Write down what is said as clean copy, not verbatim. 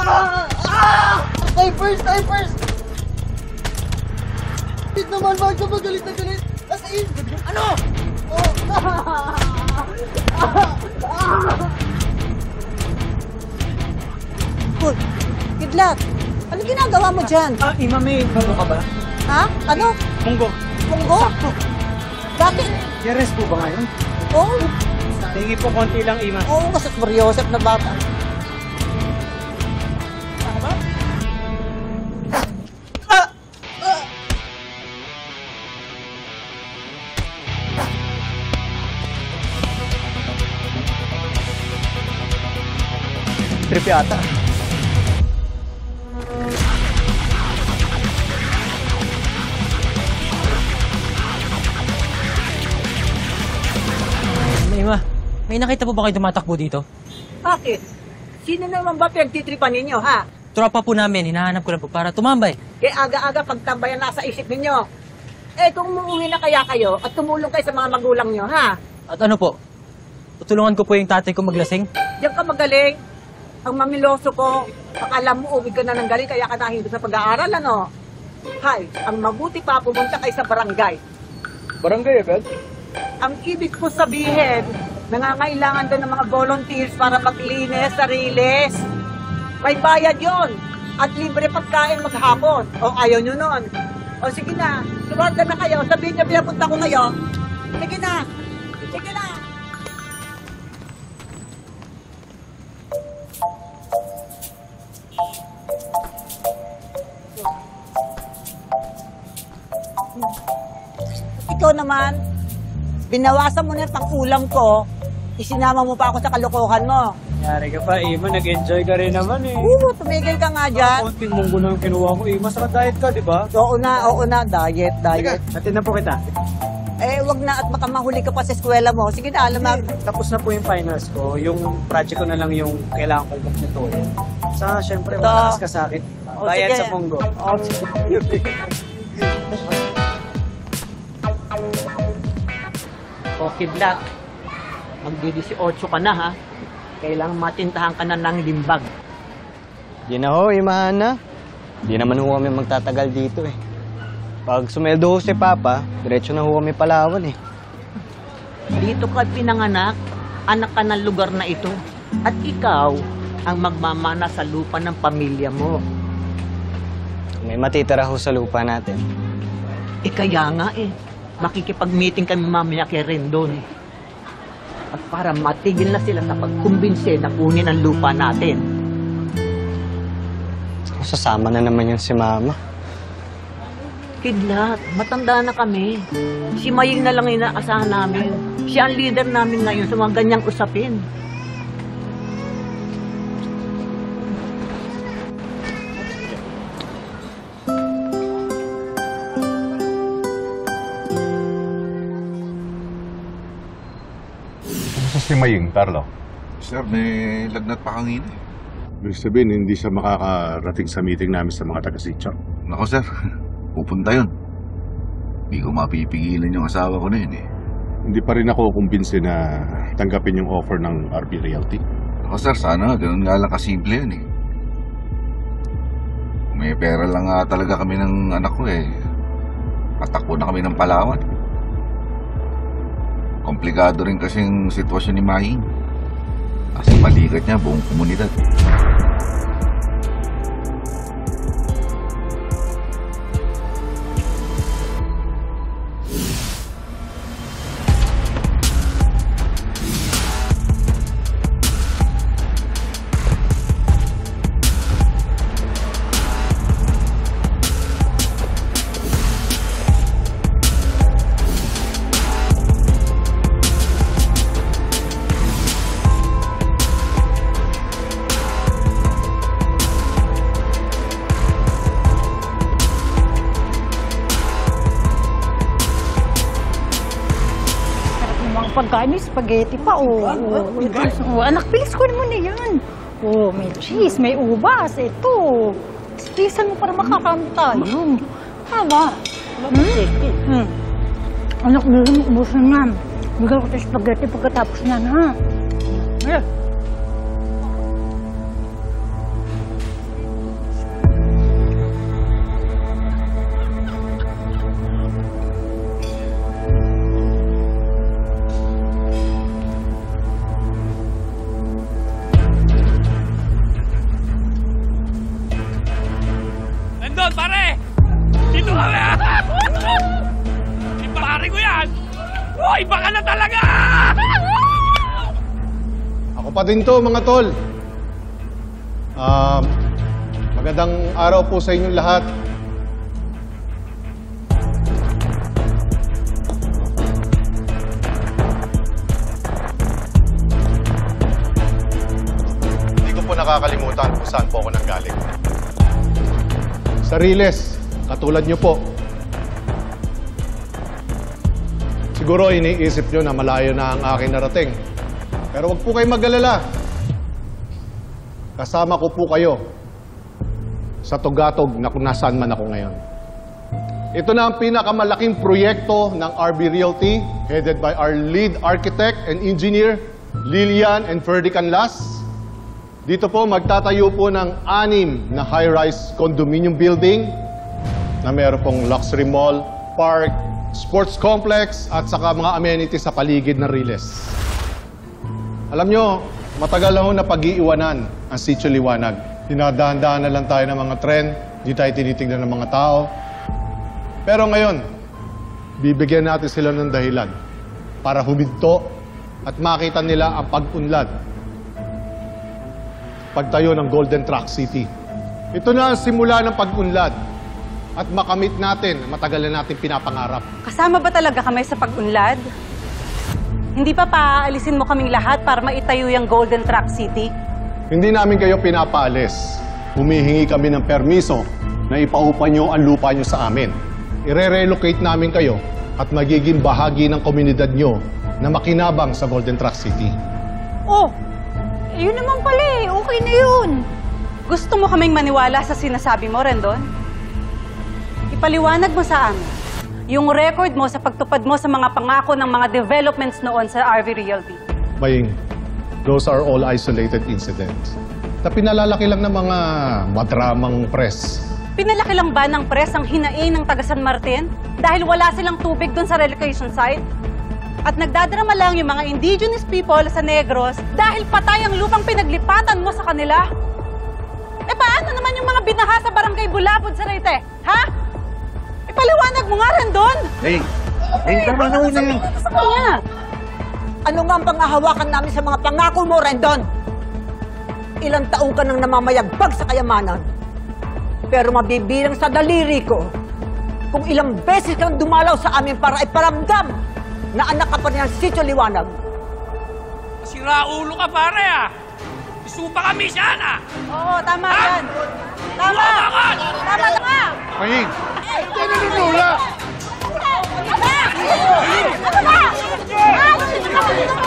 Snipers! Snipers! Hindi naman, Marco, magalit na galit. As in! Ano? Hoy, Kidlat! Ano ginagawa mo dyan? Ima, may ano ka ba? Ha? Ano? Munggo. Munggo? Sakto. Bakit? I-rest po ba ngayon? Oo. Tingin po konti lang, Ima. Oo, mas Mariosep na bata. Trip yata. Ima, may nakita po ba kayo tumatakbo dito? Bakit? Sino naman ba pinagtitripan ninyo, ha? Tropa po namin, hinahanap ko lang po para tumambay. Kaya aga-aga pagtambayan nasa isip ninyo. Eh, kung umuwi na kaya kayo at tumulong kayo sa mga magulang nyo, ha? At ano po, tutulungan ko po yung tatay ko maglasing? Diyan ka magaling. Ang mamiloso ko, akala mo uwi ka na ng galing kaya ka nahinto sa pag-aaral, ano? Hay, ang mabuti pa pumunta kayo sa barangay. Barangay agad? Ang ibig ko sabihin, nangangailangan doon ng mga volunteers para maglinis sa riles. May bayad yon at libre pagkain maghapon. O ayaw nyo nun. O sige na, suwarda na kayo. Sabihin niyo pinapunta ko ngayon. Sige na. Sige na. Ikaw naman, binawasan mo na yung pang-ulam ko, isinama mo pa ako sa kalokohan mo. Yari ka pa, Ima. Nag-enjoy ka rin naman eh. Oo, tumigil ka nga dyan. Konting munggo na yung kinuha ko, Ima. Saka diet ka, di ba? Oo na, diet. Atin na po kita. Eh, wag na at baka mahuli ka pa sa eskwela mo. Sige na, alam Tapos na po yung finals ko. Yung project ko na lang yung kailangan ko nito. Saka, syempre, malakas ka sa akin. O, Bayad sige. sa munggo. Okay, Black. Magdi-18 ka na, ha? Kailangan matintahan ka na ng limbag. Di na ho, imahan na. Di naman ho kami magtatagal dito eh. Pag sumeldo ho si Papa, diretso na ho kami Palawan eh. Dito ka pinanganak, anak ka ng lugar na ito. At ikaw ang magmamana sa lupa ng pamilya mo. May matitira ho sa lupa natin. Eh kaya nga eh, makikipag-meeting kami mamaya kay Rendon. At para matigil na sila sa pagkumbinse na kunin ang lupa natin. Sasama na naman yan si Mama. Kidlat, matanda na kami. Si Maying na lang inaasahan namin. Siya ang leader namin ngayon sa mga ganyang usapin. Si Maying, Carlo. Sir, may lagnat pa kanina eh. Ibig sabihin, hindi siya makakarating sa meeting namin sa mga taga-sityo. Nako sir, pupunta yun. Hindi ko mapipigilan yung asawa ko na yun eh. Hindi pa rin ako kumbinsi na tanggapin yung offer ng RB Realty. Nako sir, sana ganun nga lang kasimple yun eh. Kung may pera lang nga talaga kami ng anak ko eh. Patakbo na kami ng Palawan. Komplikado rin kasing sitwasyon ni Mahing. Kasi balikat niya buong komunidad. Pagkain may spaghetti pa, oh. Anak, bilis ko naman na yan. Oh, may cheese, may ubas, ito. Bilisan mo para makakamit tayo. Haba. Anak, bilis mo ubusan yan. Bigyan ko tayo spaghetti pagkatapos niyan, ha? Iba ka na talaga! Ako pa din to, mga tol. Magandang araw po sa inyong lahat. Hindi ko po nakakalimutan kung saan po ako nanggaling. Sa Riles, katulad nyo po. Siguro iniisip nyo na malayo na ang aking narating. Pero wag po kayo mag-alala. Kasama ko po kayo sa tugatog na kung nasaan man ako ngayon. Ito na ang pinakamalaking proyekto ng RB Realty, headed by our lead architect and engineer, Lilian and Ferdy Canlas. Dito po magtatayo po ng 6 na high-rise condominium building na meron pong luxury mall, park, sports complex at saka mga amenities sa paligid ng Riles. Alam nyo, matagal na ho na pag-iiwanan ang Sitio Liwanag. Dinadahan-dahan na lang tayo ng mga trend, di tayo tinitignan ng mga tao. Pero ngayon, bibigyan natin sila ng dahilan para huminto at makita nila ang pag-unlad. Pagtayo ng Golden Track City. Ito na ang simula ng pag-unlad at makamit natin, matagal na natin pinapangarap. Kasama ba talaga kami sa pag-unlad? Hindi pa paaalisin mo kaming lahat para maitayo yung Golden Track City? Hindi namin kayo pinapaalis. Humihingi kami ng permiso na ipaupa nyo ang lupa nyo sa amin. Ire-relocate namin kayo at magiging bahagi ng komunidad nyo na makinabang sa Golden Track City. Oh, yun naman pala eh. Okay na yun. Gusto mo kaming maniwala sa sinasabi mo, Rendon? Ipaliwanag mo sa amin yung record mo sa pagtupad mo sa mga pangako ng mga developments noon sa RV Realty. Baying, those are all isolated incidents na pinalalaki lang ng mga madramang press. Pinalaki lang ba ng press ang hinaing ng taga San Martin dahil wala silang tubig doon sa relocation site? At nagdadrama lang yung mga indigenous people sa Negros dahil patay ang lupang pinaglipatan mo sa kanila? Eh paano naman yung mga binaha sa barangay Bulabod sa Leyte? Ha? Ipaliwanag mo nga rin doon! Hey, tama na una yun. Ano nga ang pangahawakan namin sa mga pangako mo, Rendon? Ilang taong ka nang namamayagpag sa kayamanan. Pero mabibilang sa daliri ko kung ilang beses kang dumalaw sa amin para iparamdam na anak ka pa rin ng Sitio Liwanag. Sira ulo ka, pare, ah! Isupa kami siyan, ah! Oo, tama yan. Tama! Tama na nga! Baying! Ito na nunula! Ano ba? Ano ba?